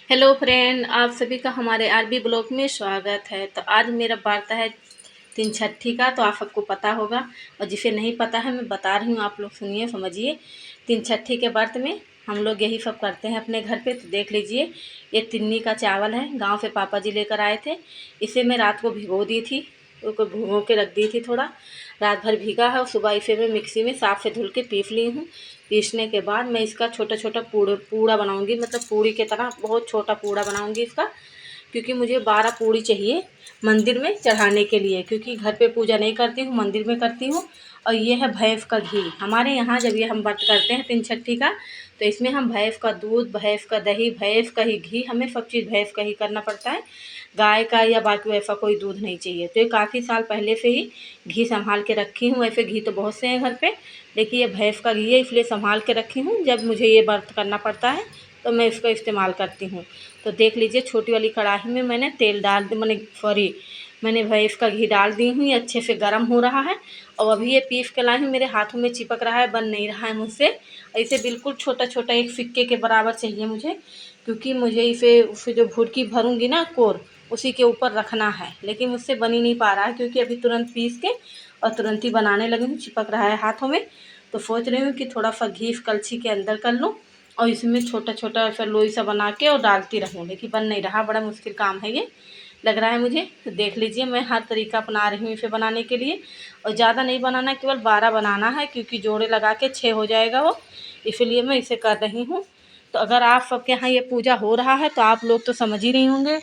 Hello friend, आप सभी का हमारे आरबी ब्लॉग में स्वागत है। तो आज मेरा वार्ता है तीन छठी का। तो आप सबको पता होगा, और जिसे नहीं पता है मैं बता रही हूँ, आप लोग सुनिए समझिए। तीन छठी के व्रत में हम लोग यही सब करते हैं अपने घर पे। तो देख लीजिए, ये तिन्नी का चावल है, गांव से पापा जी लेकर आए थे। इसे मैं रात को भिगो दी थी, उसको भिगो के रख दी थी थोड़ा, रात भर भीगा है। और सुबह इसे मैं मिक्सी में साफ से धुल के पीस ली हूँ। पीसने के बाद मैं इसका छोटा छोटा पूड़ा बनाऊंगी, मतलब पूड़ी की तरह बहुत छोटा पूड़ा बनाऊंगी इसका, क्योंकि मुझे 12 पूड़ी चाहिए मंदिर में चढ़ाने के लिए, क्योंकि घर पे पूजा नहीं करती हूँ, मंदिर में करती हूँ। और ये है भैंस का घी। हमारे यहाँ जब ये हम व्रत करते हैं तीन छठी का, तो इसमें हम भैंस का दूध, भैंस का दही, भैंस का ही घी, हमें सब चीज़ भैंस का ही करना पड़ता है। गाय का या बाकी ऐसा कोई दूध नहीं चाहिए। तो ये काफ़ी साल पहले से ही घी संभाल के रखी हूँ। ऐसे घी तो बहुत से हैं घर पे, लेकिन ये भैंस का घी है इसलिए संभाल के रखी हूँ। जब मुझे ये व्रत करना पड़ता है तो मैं इसका इस्तेमाल करती हूँ। तो देख लीजिए, छोटी वाली कढ़ाई में मैंने तेल डाल दी, मैंने भैंस का घी डाल दी हूँ। ये अच्छे से गर्म हो रहा है। और अभी ये पीस के लाई हूँ, मेरे हाथों में चिपक रहा है, बन नहीं रहा है मुझसे। इसे बिल्कुल छोटा छोटा एक सिक्के के बराबर चाहिए मुझे, क्योंकि मुझे इसे जो भुटकी भरूंगी ना कोर, उसी के ऊपर रखना है। लेकिन मुझसे बन ही नहीं पा रहा है, क्योंकि अभी तुरंत पीस के और तुरंत ही बनाने लगी हूँ, चिपक रहा है हाथों में। तो सोच रही हूँ कि थोड़ा सा घी कलछी के अंदर कर लूँ और इसमें छोटा छोटा ऐसा लोई सा बना के और डालती रहूँ, लेकिन बन नहीं रहा। बड़ा मुश्किल काम है ये, लग रहा है मुझे। तो देख लीजिए, मैं हर तरीका अपना रही हूँ इसे बनाने के लिए। और ज़्यादा नहीं बनाना है, केवल 12 बनाना है, क्योंकि जोड़े लगा के 6 हो जाएगा वो, इसलिए मैं इसे कर रही हूँ। तो अगर आप सबके यहाँ ये पूजा हो रहा है तो आप लोग तो समझ ही नहीं होंगे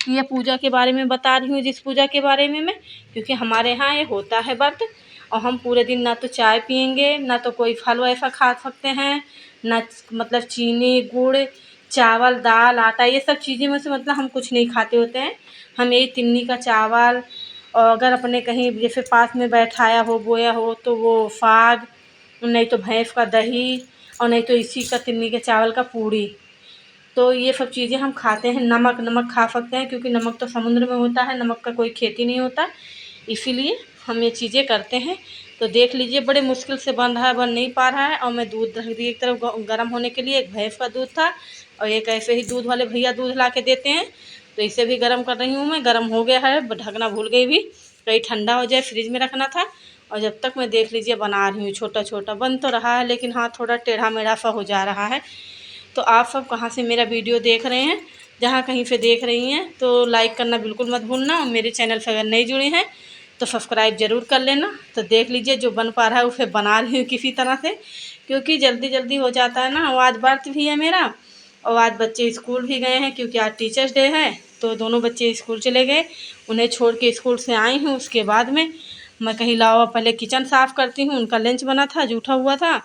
कि ये पूजा के बारे में बता रही हूँ, जिस पूजा के बारे में मैं, क्योंकि हमारे यहाँ ये होता है व्रत। और हम पूरे दिन ना तो चाय पियेंगे, ना तो कोई फल ऐसा खा सकते हैं, ना मतलब चीनी गुड़ चावल दाल आटा ये सब चीज़ें में से मतलब हम कुछ नहीं खाते होते हैं। हम यही तिन्नी का चावल, और अगर अपने कहीं जैसे पास में बैठाया हो बोया हो तो वो साग, नहीं तो भैंस का दही, और नहीं तो इसी का तिन्नी के चावल का पूड़ी। तो ये सब चीज़ें हम खाते हैं। नमक खा सकते हैं, क्योंकि नमक तो समुद्र में होता है, नमक का कोई खेती नहीं होता, इसीलिए हम ये चीज़ें करते हैं। तो देख लीजिए, बड़े मुश्किल से बन रहा है, बन नहीं पा रहा है। और मैं दूध रख दी एक तरफ गर्म होने के लिए। एक भैंस का दूध था और एक ऐसे ही दूध वाले भैया दूध ला के देते हैं, तो इसे भी गर्म कर रही हूँ मैं। गर्म हो गया है, ढकना भूल गई भी, कहीं ठंडा हो जाए, फ्रिज में रखना था। और जब तक मैं देख लीजिए बना रही हूँ, छोटा छोटा बन तो रहा है, लेकिन हाँ थोड़ा टेढ़ा मेढ़ा सा हो जा रहा है। तो आप सब कहाँ से मेरा वीडियो देख रहे हैं, जहाँ कहीं से देख रही हैं तो लाइक करना बिल्कुल मत भूलना। और मेरे चैनल से अगर नहीं जुड़े हैं तो सब्सक्राइब ज़रूर कर लेना। तो देख लीजिए, जो बन पा रहा है उसे बना रही हूँ किसी तरह से, क्योंकि जल्दी जल्दी हो जाता है ना। और आज व्रत भी है मेरा, और आज बच्चे स्कूल भी गए हैं, क्योंकि आज टीचर्स डे है। तो दोनों बच्चे स्कूल चले गए, उन्हें छोड़ के स्कूल से आई हूँ। उसके बाद में मैं कहीं लावा पहले किचन साफ़ करती हूँ, उनका लंच बना था, जूठा हुआ था।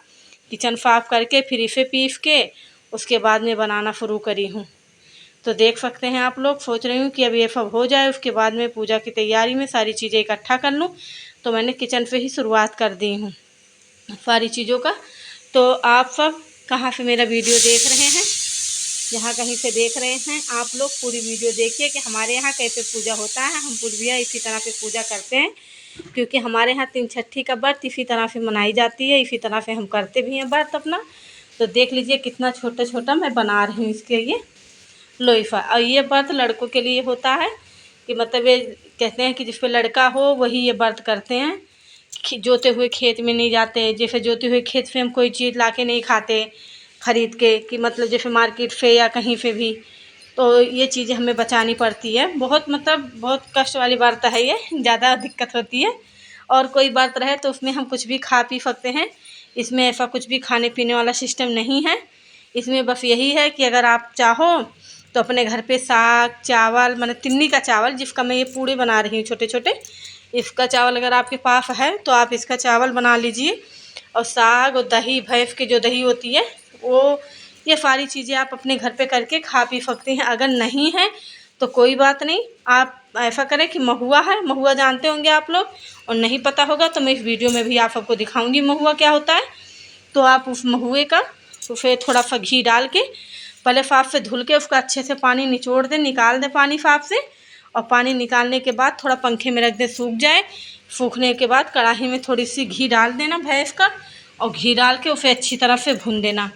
किचन साफ़ करके फिर इसे पीस के उसके बाद में बनाना शुरू करी हूँ। तो देख सकते हैं आप लोग, सोच रही हूँ कि अब ये सब हो जाए, उसके बाद में पूजा की तैयारी में सारी चीज़ें इकट्ठा कर लूँ। तो मैंने किचन से ही शुरुआत कर दी हूँ सारी चीज़ों का। तो आप सब कहाँ से मेरा वीडियो देख रहे हैं, जहाँ कहीं से देख रहे हैं, आप लोग पूरी वीडियो देखिए कि हमारे यहाँ कैसे पूजा होता है। हम पूर्विया इसी तरह से पूजा करते हैं, क्योंकि हमारे यहाँ तीन छठी का व्रत इसी तरह से मनाई जाती है, इसी तरह से हम करते भी हैं व्रत अपना। तो देख लीजिए कितना छोटा छोटा मैं बना रही हूँ इसके लिए लोईफा। और ये व्रत लड़कों के लिए होता है, कि मतलब ये कहते हैं कि जिस पे लड़का हो वही ये व्रत करते हैं। जोते हुए खेत में नहीं जाते, जैसे जोते हुए खेत से हम कोई चीज़ ला के नहीं खाते खरीद के, कि मतलब जैसे मार्केट से या कहीं से भी। तो ये चीज़ें हमें बचानी पड़ती है बहुत, मतलब बहुत कष्ट वाली व्रत है ये, ज़्यादा दिक्कत होती है। और कोई व्रत रहे तो उसमें हम कुछ भी खा पी सकते हैं, इसमें ऐसा कुछ भी खाने पीने वाला सिस्टम नहीं है। इसमें बस यही है कि अगर आप चाहो तो अपने घर पे साग चावल, मैंने तिन्नी का चावल जिसका मैं ये पूड़े बना रही हूँ छोटे छोटे, इसका चावल अगर आपके पास है तो आप इसका चावल बना लीजिए। और साग और दही, भैंस की जो दही होती है वो, ये सारी चीज़ें आप अपने घर पे करके खा पी सकते हैं। अगर नहीं है तो कोई बात नहीं, आप ऐसा करें कि महुआ है, महुआ जानते होंगे आप लोग, और नहीं पता होगा तो मैं इस वीडियो में भी आप सबको दिखाऊंगी महुआ क्या होता है। तो आप उस महुए का उसे थोड़ा सा घी डाल के पहले साफ से धुल के उसका अच्छे से पानी निचोड़ दें, निकाल दें पानी साफ से। और पानी निकालने के बाद थोड़ा पंखे में रख दें, सूख जाए। सूखने के बाद कढ़ाई में थोड़ी सी घी डाल देना भैंस का, और घी डाल के उसे अच्छी तरह से भून देना।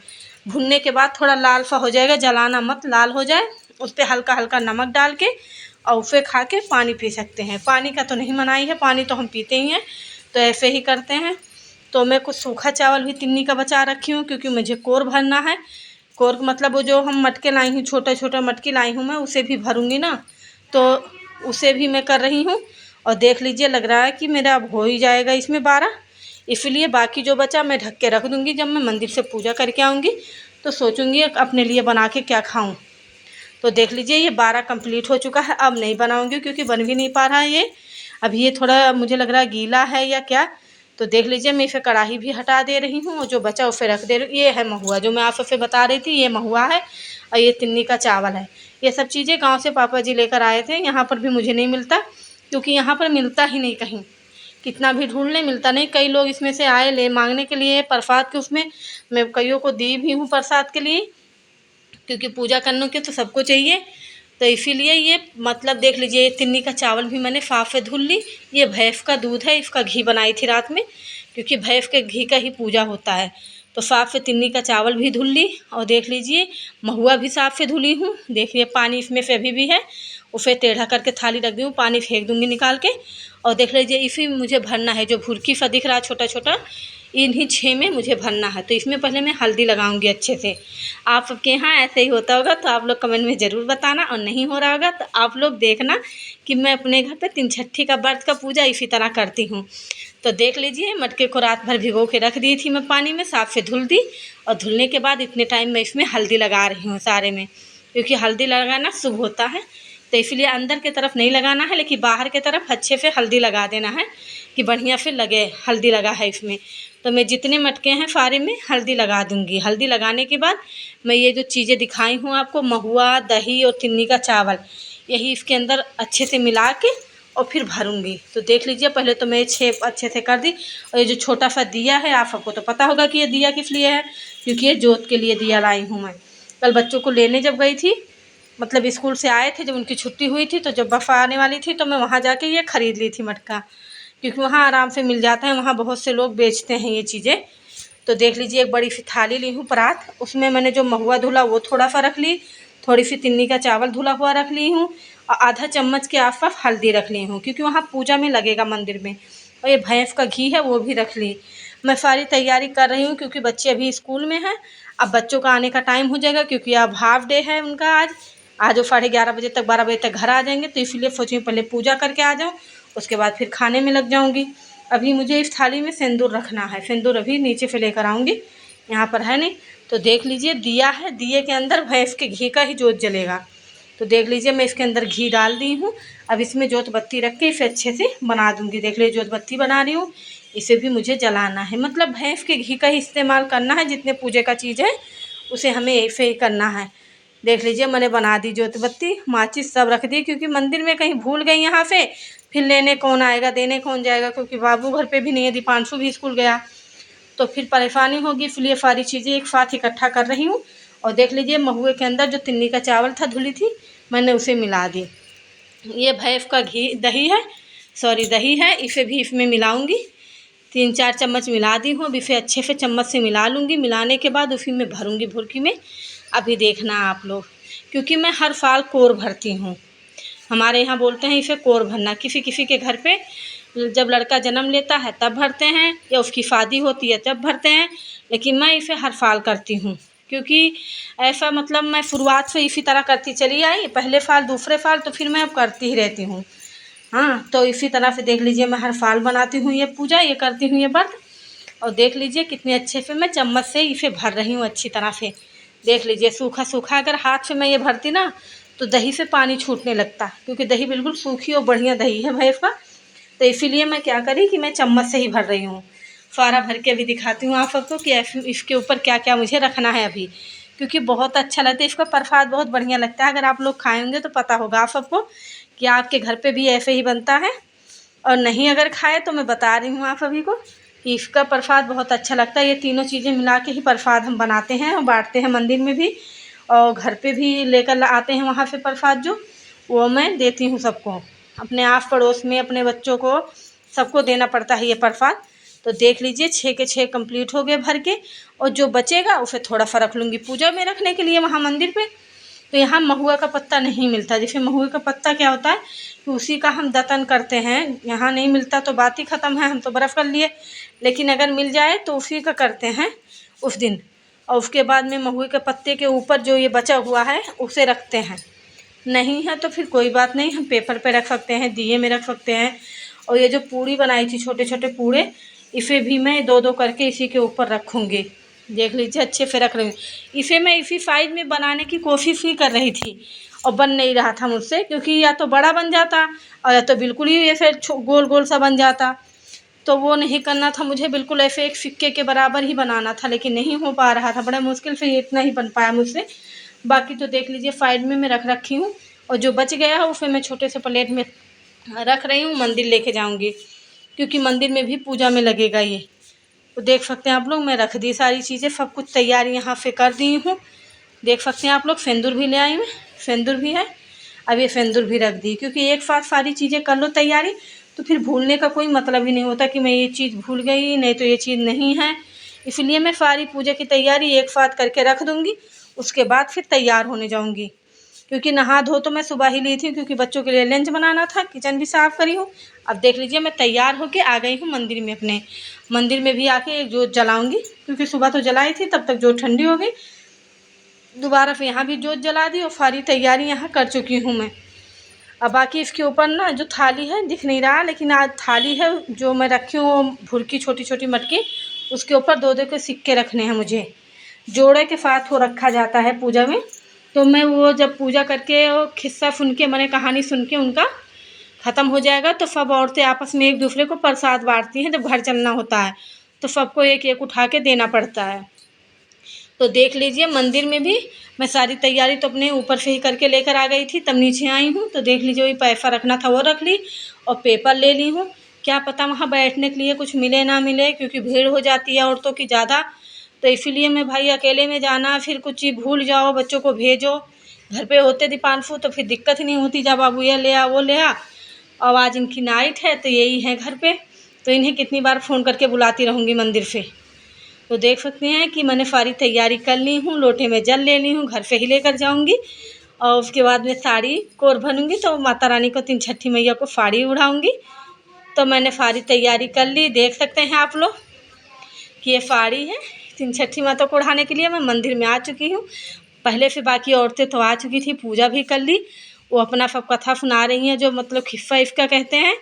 भुनने के बाद थोड़ा लाल सा हो जाएगा, जलाना मत, लाल हो जाए उस पर हल्का हल्का नमक डाल के और उसे खा के पानी पी सकते हैं। पानी का तो नहीं मनाही है, पानी तो हम पीते ही हैं, तो ऐसे ही करते हैं। तो मैं कुछ सूखा चावल भी तिन्नी का बचा रखी हूँ, क्योंकि मुझे कोर भरना है। कोर मतलब वो जो हम मटके लाई हूँ, छोटा छोटा मटकी लाई हूँ मैं, उसे भी भरूँगी ना, तो उसे भी मैं कर रही हूँ। और देख लीजिए लग रहा है कि मेरा अब हो ही जाएगा इसमें 12, इसलिए बाकी जो बचा मैं ढक के रख दूँगी। जब मैं मंदिर से पूजा करके आऊँगी तो सोचूँगी अपने लिए बना के क्या खाऊँ। तो देख लीजिए ये 12 कंप्लीट हो चुका है। अब नहीं बनाऊँगी क्योंकि बन भी नहीं पा रहा है ये। अब ये थोड़ा मुझे लग रहा है गीला है या क्या। तो देख लीजिए मैं इसे कढ़ाई भी हटा दे रही हूँ और जो बचा उसे रख दे रही हूँ। ये है महुआ, जो मैं आपसे बता रही थी, ये महुआ है और ये तिन्नी का चावल है। ये सब चीज़ें गाँव से पापा जी लेकर आए थे। यहाँ पर भी मुझे नहीं मिलता, क्योंकि यहाँ पर मिलता ही नहीं कहीं, कितना भी ढूंढ लें मिलता नहीं। कई लोग इसमें से आए ले मांगने के लिए प्रसाद के, उसमें मैं कईयों को दी भी हूँ प्रसाद के लिए, क्योंकि पूजा करने के तो सबको चाहिए। तो इसीलिए ये मतलब देख लीजिए, ये तिन्नी का चावल भी मैंने साफ से धुल ली। ये भैंस का दूध है, इसका घी बनाई थी रात में, क्योंकि भैंस के घी का ही पूजा होता है। तो साफ से तिन्नी का चावल भी धुल ली। और देख लीजिए महुआ भी साफ से धुली हूँ। देखिए पानी इसमें से अभी भी है, उसे टेढ़ा करके थाली रख दी हूँ, पानी फेंक दूँगी निकाल के। और देख लीजिए इसी मुझे भरना है, जो भुरकी सा दिख रहा है छोटा छोटा, इन्हीं 6 में मुझे भरना है। तो इसमें पहले मैं हल्दी लगाऊंगी अच्छे से। आप सबके यहाँ ऐसे ही होता होगा तो आप लोग कमेंट में ज़रूर बताना, और नहीं हो रहा होगा तो आप लोग देखना कि मैं अपने घर पे 3 छठी का व्रत का पूजा इसी तरह करती हूँ। तो देख लीजिए मटके को रात भर भिगो के रख दी थी मैं, पानी में साफ से धुल दी। और धुलने के बाद इतने टाइम में इसमें हल्दी लगा रही हूँ सारे में, क्योंकि हल्दी लगाना शुभ होता है। तो इसलिए अंदर की तरफ नहीं लगाना है, लेकिन बाहर की तरफ अच्छे से हल्दी लगा देना है कि बढ़िया से लगे हल्दी लगा है इसमें। तो मैं जितने मटके हैं सारे में हल्दी लगा दूँगी। हल्दी लगाने के बाद मैं ये जो चीज़ें दिखाई हूँ आपको, महुआ, दही और तिन्नी का चावल, यही इसके अंदर अच्छे से मिला के और फिर भरूँगी। तो देख लीजिए पहले तो मैं 6 अच्छे से कर दी। और ये जो छोटा सा दिया है, आप सबको तो पता होगा कि ये दिया किस लिए है, क्योंकि ये जोत के लिए दिया लाई हूँ मैं। कल बच्चों को लेने जब गई थी, मतलब स्कूल से आए थे जब उनकी छुट्टी हुई थी, तो जब बफ़ा आने वाली थी तो मैं वहाँ जाके ये ख़रीद ली थी मटका, क्योंकि वहाँ आराम से मिल जाता है, वहाँ बहुत से लोग बेचते हैं ये चीज़ें। तो देख लीजिए एक बड़ी सी थाली ली हूँ परात, उसमें मैंने जो महुआ धुला वो थोड़ा सा रख ली, थोड़ी सी तिन्नी का चावल धुला हुआ रख ली हूँ, और आधा चम्मच के आसपास हल्दी रख ली हूँ, क्योंकि वहाँ पूजा में लगेगा मंदिर में। और ये भैंस का घी है वो भी रख ली। मैं सारी तैयारी कर रही हूँ, क्योंकि बच्चे अभी स्कूल में हैं। अब बच्चों का आने का टाइम हो जाएगा, क्योंकि अब हाफ डे है उनका आज वो 11:30 बजे तक 12 बजे तक घर आ जाएंगे। तो इसलिए सोची पहले पूजा करके आ जाऊँ, उसके बाद फिर खाने में लग जाऊँगी। अभी मुझे इस थाली में सिंदूर रखना है, सिंदूर अभी नीचे से लेकर आऊँगी, यहाँ पर है नहीं। तो देख लीजिए दिया है, दिए के अंदर भैंस के घी का ही जोत जलेगा। तो देख लीजिए मैं इसके अंदर घी डाल दी हूँ। अब इसमें जोत बत्ती रख के इसे अच्छे से बना दूँगी। देख लीजिए जोत बत्ती बना रही हूँ, इसे भी मुझे जलाना है, मतलब भैंस के घी का ही इस्तेमाल करना है। जितने पूजे का चीज़ है उसे हमें ऐसे ही करना है। देख लीजिए मैंने बना दी जोत बत्ती, माचिस सब रख दी, क्योंकि मंदिर में कहीं भूल गई यहाँ से, फिर लेने कौन आएगा, देने कौन जाएगा, क्योंकि बाबू घर पे भी नहीं है, दीपांशु भी स्कूल गया, तो फिर परेशानी होगी। इसलिए सारी चीज़ें एक साथ इकट्ठा कर रही हूँ। और देख लीजिए महुए के अंदर जो तिन्नी का चावल था धुली थी, मैंने उसे मिला दी। ये भैंस का घी दही है, दही है, इसे भी इसमें मिलाऊंगी। 3-4 चम्मच मिला दी हूँ। अब इसे अच्छे से चम्मच से मिला लूँगी। मिलाने के बाद उसी में भरूँगी भुरकी में। अभी देखना आप लोग, क्योंकि मैं हर साल कोर भरती हूँ। हमारे यहाँ बोलते हैं इसे कोर भरना। किसी किसी के घर पे जब लड़का जन्म लेता है तब भरते हैं, या उसकी शादी होती है तब भरते हैं, लेकिन मैं इसे हर साल करती हूँ, क्योंकि ऐसा मतलब मैं शुरुआत से इसी तरह करती चली आई, पहले साल दूसरे साल, तो फिर मैं अब करती ही रहती हूँ। हाँ, तो इसी तरह से देख लीजिए मैं हर साल बनाती हूँ ये पूजा, ये करती हूँ ये व्रत। और देख लीजिए कितने अच्छे से मैं चम्मच से इसे भर रही हूँ अच्छी तरह से। देख लीजिए सूखा सूखा, अगर हाथ से मैं ये भरती ना तो दही से पानी छूटने लगता, क्योंकि दही बिल्कुल सूखी और बढ़िया दही है भैंस का। तो इसीलिए मैं क्या करी कि मैं चम्मच से ही भर रही हूँ। सारा भर के अभी दिखाती हूँ आप सबको कि इसके ऊपर क्या क्या मुझे रखना है अभी, क्योंकि बहुत अच्छा लगता है। इसका प्रसाद बहुत बढ़िया लगता है, अगर आप लोग खाएंगे तो पता होगा आप सबको कि आपके घर पे भी ऐसे ही बनता है। और नहीं अगर खाए तो मैं बता रही हूँ आप सभी को कि इसका प्रसाद बहुत अच्छा लगता है। ये तीनों चीज़ें मिला के ही प्रसाद हम बनाते हैं और बांटते हैं मंदिर में भी, और घर पे भी लेकर आते हैं वहाँ से प्रसाद, जो वो मैं देती हूँ सबको, अपने आस पड़ोस में, अपने बच्चों को, सबको देना पड़ता है ये प्रसाद। तो देख लीजिए 6 के 6 कंप्लीट हो गए भर के, और जो बचेगा उसे थोड़ा सा रख लूँगी पूजा में रखने के लिए वहाँ मंदिर पे। तो यहाँ महुआ का पत्ता नहीं मिलता। जैसे महुए का पत्ता क्या होता है कि उसी का हम दतन करते हैं, यहाँ नहीं मिलता तो बात ही ख़त्म है, हम तो बर्फ़ कर लिए। लेकिन अगर मिल जाए तो उसी का करते हैं उस दिन। और उसके बाद में महुए के पत्ते के ऊपर जो ये बचा हुआ है उसे रखते हैं। नहीं है तो फिर कोई बात नहीं, हम पेपर पे रख सकते हैं, दिए में रख सकते हैं। और ये जो पूड़ी बनाई थी छोटे छोटे पूड़े, इसे भी मैं 2-2 करके इसी के ऊपर रखूँगी। देख लीजिए अच्छे से रख रही हूँ। इसे मैं इसी साइज़ में बनाने की कोशिश ही कर रही थी और बन नहीं रहा था मुझसे, क्योंकि या तो बड़ा बन जाता और या तो बिल्कुल ही ऐसे गोल गोल सा बन जाता। तो वो नहीं करना था मुझे, बिल्कुल ऐसे एक सिक्के के बराबर ही बनाना था, लेकिन नहीं हो पा रहा था, बड़ा मुश्किल से इतना ही बन पाया मुझसे। बाकी तो देख लीजिए साइड में मैं रख रखी हूँ और जो बच गया है उसे मैं छोटे से प्लेट में रख रही हूँ, मंदिर लेके जाऊँगी, क्योंकि मंदिर में भी पूजा में लगेगा ये। तो देख सकते हैं आप लोग, मैं रख दी सारी चीज़ें, सब कुछ तैयारी यहाँ से कर दी हूँ। देख सकते हैं आप लोग, सिंदूर भी ले आई मैं, सिंदूर भी है। अब ये सिंदूर भी रख दी, क्योंकि एक साथ सारी चीज़ें कर लो तैयारी तो फिर भूलने का कोई मतलब ही नहीं होता कि मैं ये चीज़ भूल गई, नहीं तो ये चीज़ नहीं है। इसलिए मैं सारी पूजा की तैयारी एक साथ करके रख दूँगी, उसके बाद फिर तैयार होने जाऊँगी। क्योंकि नहा धो तो मैं सुबह ही ली थी, क्योंकि बच्चों के लिए लंच बनाना था, किचन भी साफ़ करी हूँ। अब देख लीजिए मैं तैयार होके आ गई हूँ मंदिर में। अपने मंदिर में भी आके एक जोत जलाऊँगी, क्योंकि सुबह तो जलाई थी, तब तक जोत ठंडी हो गई। दोबारा फिर यहाँ भी जोत जला दी और सारी तैयारी यहाँ कर चुकी हूँ मैं। अब बाकी इसके ऊपर ना जो थाली है दिख नहीं रहा, लेकिन आज थाली है जो मैं रखी हूँ भुर की छोटी छोटी मटकी, उसके ऊपर 2-2 के सिक्के रखने हैं मुझे। जोड़े के साथ वो रखा जाता है पूजा में। तो मैं वो जब पूजा करके वो किस्सा सुन के, मैंने कहानी सुन के उनका ख़त्म हो जाएगा, तो सब औरतें आपस में एक दूसरे को प्रसाद बांटती हैं। जब घर चलना होता है तो सबको एक एक उठा के देना पड़ता है। तो देख लीजिए मंदिर में भी मैं सारी तैयारी तो अपने ऊपर से ही करके लेकर आ गई थी, तब नीचे आई हूँ। तो देख लीजिए वही पैसा रखना था वो रख ली और पेपर ले ली हूँ। क्या पता वहाँ बैठने के लिए कुछ मिले ना मिले, क्योंकि भीड़ हो जाती है औरतों की ज़्यादा। तो इसीलिए मैं भाई अकेले में जाना, फिर कुछ चीज़ भूल जाओ, बच्चों को भेजो। घर पे होते दीपानफू तो फिर दिक्कत ही नहीं होती, जब बाबू ये ले आ वो ले आ। और आज इनकी नाइट है तो यही है घर पे, तो इन्हें कितनी बार फ़ोन करके बुलाती रहूँगी मंदिर से। तो देख सकते हैं कि मैंने सारी तैयारी कर ली हूँ, लोटे में जल ले ली हूँ, घर से ही लेकर जाऊँगी। और उसके बाद में साड़ी कोर भरूँगी, तो माता रानी को 3 छठी मैया को साड़ी उड़ाऊँगी। तो मैंने सारी तैयारी कर ली। देख सकते हैं आप लोग कि ये साड़ी है, 3 छठी माता को उड़ाने के लिए मैं मंदिर में आ चुकी हूँ। पहले से बाकी औरतें तो आ चुकी थी, पूजा भी कर ली। वो अपना सब कथा सुना रही हैं, जो मतलब खिस्सा इसका कहते हैं,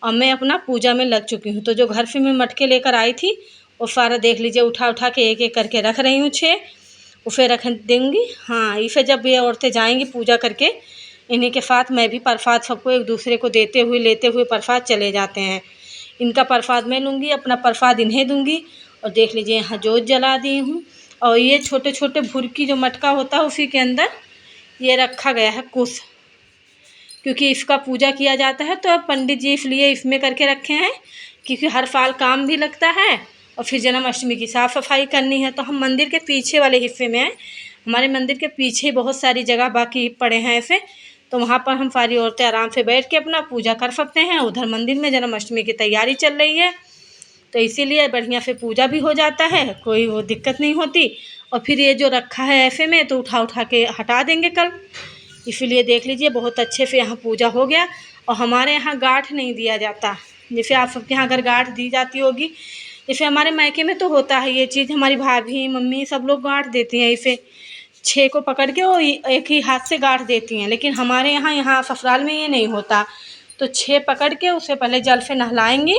और मैं अपना पूजा में लग चुकी हूँ। तो जो घर से मैं मटके लेकर आई थी वो सारा देख लीजिए उठा उठा के एक एक करके रख रही हूँ 6, उसे रख देंगी। हाँ, इसे जब ये औरतें जाएंगी पूजा करके, इन्हीं के साथ मैं भी प्रसाद सबको एक दूसरे को देते हुए लेते हुए प्रसाद चले जाते हैं। इनका प्रसाद मैं लूँगी, अपना प्रसाद इन्हें दूँगी। और देख लीजिए यहाँ जोत जला दी हूँ। और ये छोटे छोटे भुरकी जो मटका होता है उसी के अंदर ये रखा गया है कुश, क्योंकि इसका पूजा किया जाता है। तो पंडित जी इसलिए इसमें करके रखे हैं, क्योंकि हर साल काम भी लगता है और फिर जन्माष्टमी की साफ़ सफाई करनी है। तो हम मंदिर के पीछे वाले हिस्से में हैं, हमारे मंदिर के पीछे बहुत सारी जगह बाकी पड़े हैं ऐसे, तो वहाँ पर हम सारी औरतें आराम से बैठ के अपना पूजा कर सकते हैं। उधर मंदिर में जन्माष्टमी की तैयारी चल रही है, तो इसीलिए बढ़िया से पूजा भी हो जाता है, कोई वो दिक्कत नहीं होती। और फिर ये जो रखा है ऐसे में तो उठा उठा के हटा देंगे कल। इसीलिए देख लीजिए बहुत अच्छे से यहाँ पूजा हो गया। और हमारे यहाँ गांठ नहीं दिया जाता, जैसे आप सबके यहाँ अगर गांठ दी जाती होगी, जैसे हमारे मायके में तो होता है ये चीज़, हमारी भाभी मम्मी सब लोग गांठ देती हैं, इसे 6 को पकड़ के वो एक ही हाथ से गांठ देती हैं। लेकिन हमारे यहाँ ससुराल में ये नहीं होता। तो 6 पकड़ के उसे पहले जल से नहलाएंगी,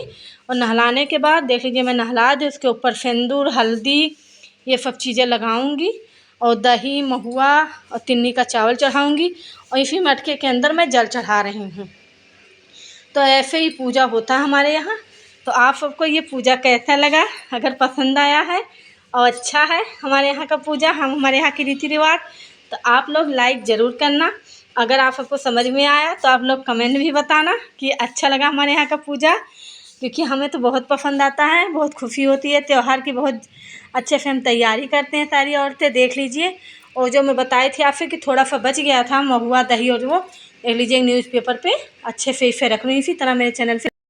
और नहलाने के बाद देख लीजिए मैं नहला दी, उसके ऊपर सिंदूर हल्दी ये सब चीज़ें लगाऊंगी, और दही महुआ और तिन्नी का चावल चढ़ाऊंगी, और इसी मटके के अंदर मैं जल चढ़ा रही हूँ। तो ऐसे ही पूजा होता है हमारे यहाँ। तो आप सबको ये पूजा कैसा लगा? अगर पसंद आया है और अच्छा है हमारे यहाँ का पूजा, हमारे यहाँ की रीति रिवाज, तो आप लोग लाइक ज़रूर करना। अगर आप सबको समझ में आया तो आप लोग कमेंट भी बताना कि अच्छा लगा हमारे यहाँ का पूजा, क्योंकि हमें तो बहुत पसंद आता है, बहुत खुशी होती है। त्यौहार की बहुत अच्छे से हम तैयारी करते हैं सारी औरतें। देख लीजिए, और जो मैं बताई थी आपसे कि थोड़ा सा बच गया था महुआ दही, और वो देख लीजिए न्यूज़पेपर पे अच्छे से इसे रख लूँ। इसी तरह मेरे चैनल से